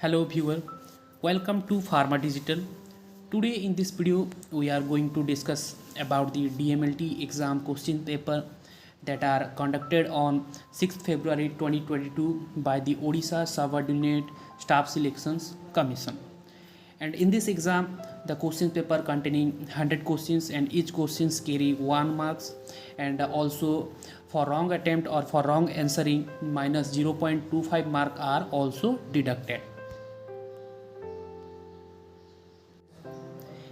Hello viewer, welcome to Pharma Digital. Today in this video we are going to discuss about the DMLT exam question paper that are conducted on 6th February 2022 by the Odisha Subordinate Staff Selections Commission. And in this exam the question paper containing 100 questions and each questions carry 1 marks, and also for wrong attempt or for wrong answering minus 0.25 mark are also deducted.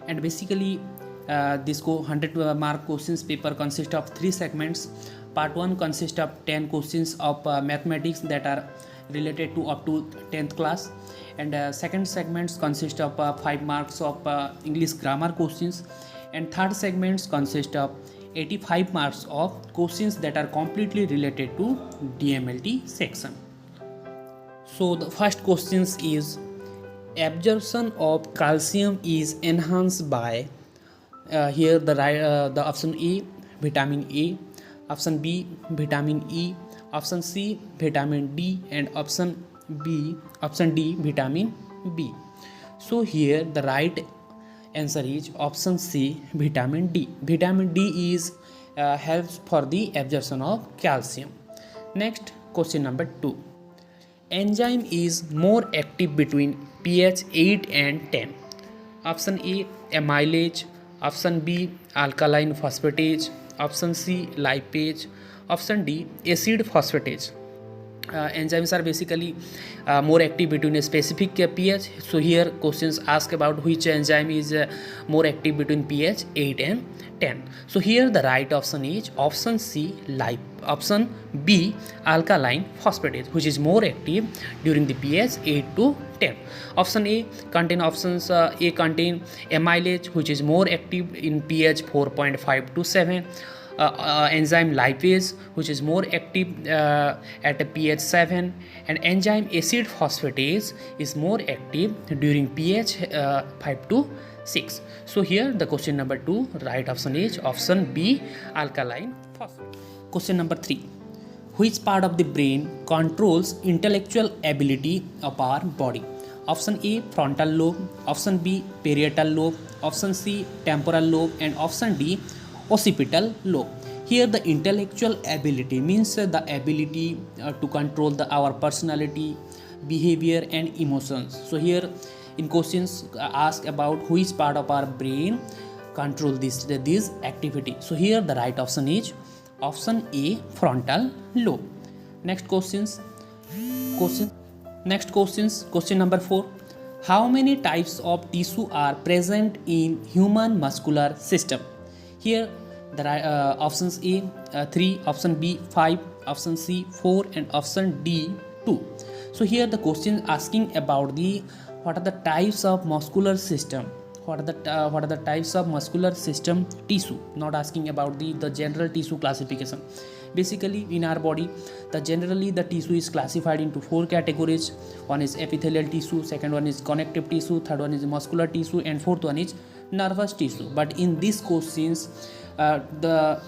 And basically this 100 mark questions paper consists of 3 segments. Part 1 consists of 10 questions of mathematics that are related to up to 10th class, and second segments consist of 5 marks of English grammar questions, and third segments consist of 85 marks of questions that are completely related to DMLT section. So the first questions is absorption of calcium is enhanced by here the option A vitamin A, option B vitamin E, option C vitamin D, and option D vitamin B. So here the right answer is option C vitamin D. Vitamin D is helps for the absorption of calcium. Next question number 2. Enzyme is more active between pH 8 and 10. Option A amylase, option B alkaline phosphatase, option C lipase, option D acid phosphatase. Enzymes are basically more active between a specific pH. So here questions ask about which enzyme is more active between pH 8 and 10. So here the right option is option C option B alkaline phosphatase, which is more active during the pH 8 to 10. Option A contain amylase, which is more active in pH 4.5 to 7. Enzyme lipase, which is more active at a pH 7, and enzyme acid phosphatase is more active during pH 5 to 6. So here the question number 2 right option is option B alkaline phosphate. Question number 3. Which part of the brain controls intellectual ability of our body? Option A frontal lobe, option B parietal lobe, option C temporal lobe, and option D occipital lobe. Here the intellectual ability means the ability to control our personality, behavior, and emotions. So here in questions ask about which part of our brain control this activity. So here the right option is option A frontal lobe. Question number 4. How many types of tissue are present in human muscular system? Here the options A 3, option B 5, option C 4, and option D 2. So here the question asking about what are the types of muscular system, what are the types of muscular system tissue, not asking about the general tissue classification. Basically in our body generally the tissue is classified into 4 categories. One is epithelial tissue, second one is connective tissue, third one is muscular tissue, and fourth one is nervous tissue. But in these questions the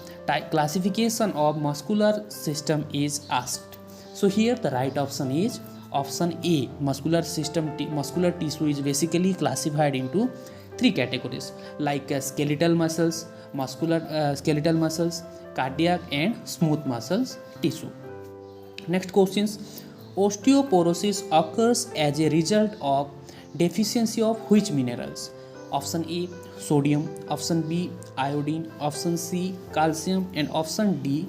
classification of muscular system is asked. So here the right option is option A. Muscular tissue is basically classified into 3 categories like skeletal muscles, skeletal muscles, cardiac, and smooth muscles tissue. Next questions. Osteoporosis occurs as a result of deficiency of which minerals? Option A sodium, option B iodine, option C calcium, and option D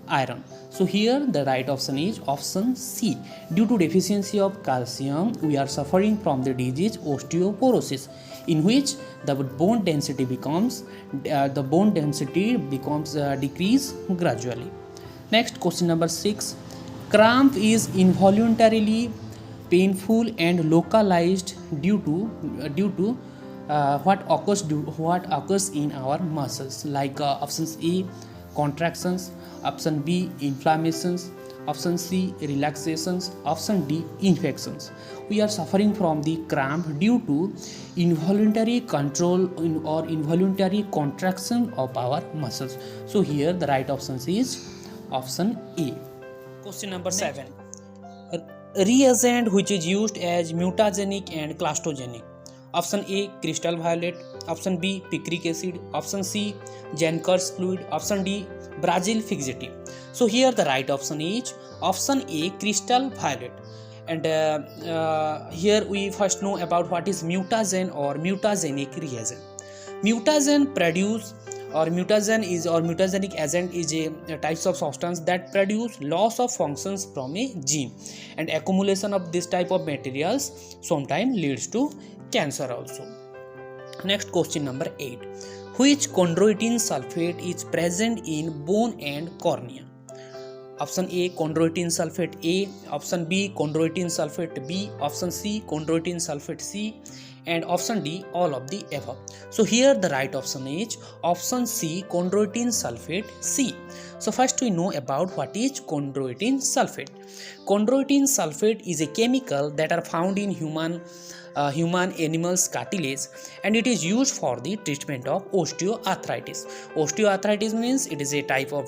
iron. So here the right option is option C. Due to deficiency of calcium we are suffering from the disease osteoporosis, in which the bone density becomes decrease gradually. Next question number 6. Cramp is involuntarily painful and localized due to what occurs in our muscles, like options A contractions, option B inflammations, option C relaxations, option D infections. We are suffering from the cramp due to involuntary control or involuntary contraction of our muscles. So here the right option is option A. Question number 7. reagent which is used as mutagenic and clastogenic? Option A, crystal violet. Option B, picric acid. Option C, Jenker's fluid. Option D, Brazil fixative. So here the right option is option A, crystal violet. And here we first know about what is mutagen or mutagenic reagent. Mutagen produce or mutagenic agent is a types of substance that produce loss of functions from a gene, and accumulation of this type of materials sometimes leads to cancer also. Next, question number 8. Which chondroitin sulfate is present in bone and cornea? Option A, chondroitin sulfate A. Option B, chondroitin sulfate B. Option C, chondroitin sulfate C. And option D, all of the above. So here the right option is option C, chondroitin sulfate C. So first we know about what is chondroitin sulfate. Chondroitin sulfate is a chemical that are found in human animals cartilage, and it is used for the treatment of osteoarthritis. Osteoarthritis means it is a type of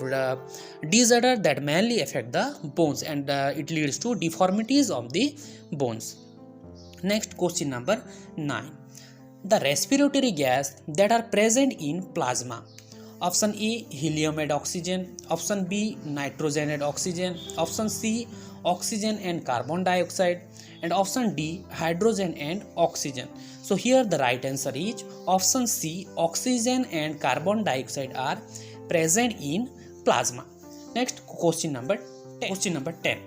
disorder that mainly affect the bones, and it leads to deformities of the bones. Next, question number 9. The respiratory gas that are present in plasma. Option A, helium and oxygen. Option B, nitrogen and oxygen. Option C, oxygen and carbon dioxide. And option D, hydrogen and oxygen. So here the right answer is option C, oxygen and carbon dioxide are present in plasma. Next, question number 10.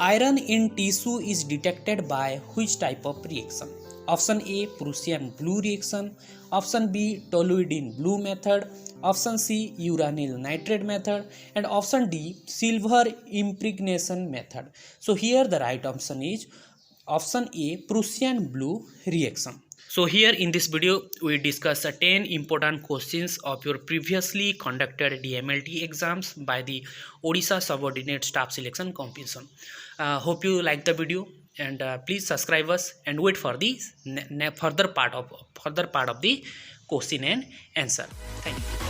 Iron in tissue is detected by which type of reaction? Option A, Prussian blue reaction. Option B, toluidine blue method. Option C, uranyl nitrate method. And option D, silver impregnation method. So here the right option is option A, Prussian blue reaction. So here in this video we discuss 10 important questions of your previously conducted DMLT exams by the Odisha Subordinate Staff Selection Commission. Hope you like the video, and please subscribe us and wait for the further part of the question and answer. Thank you.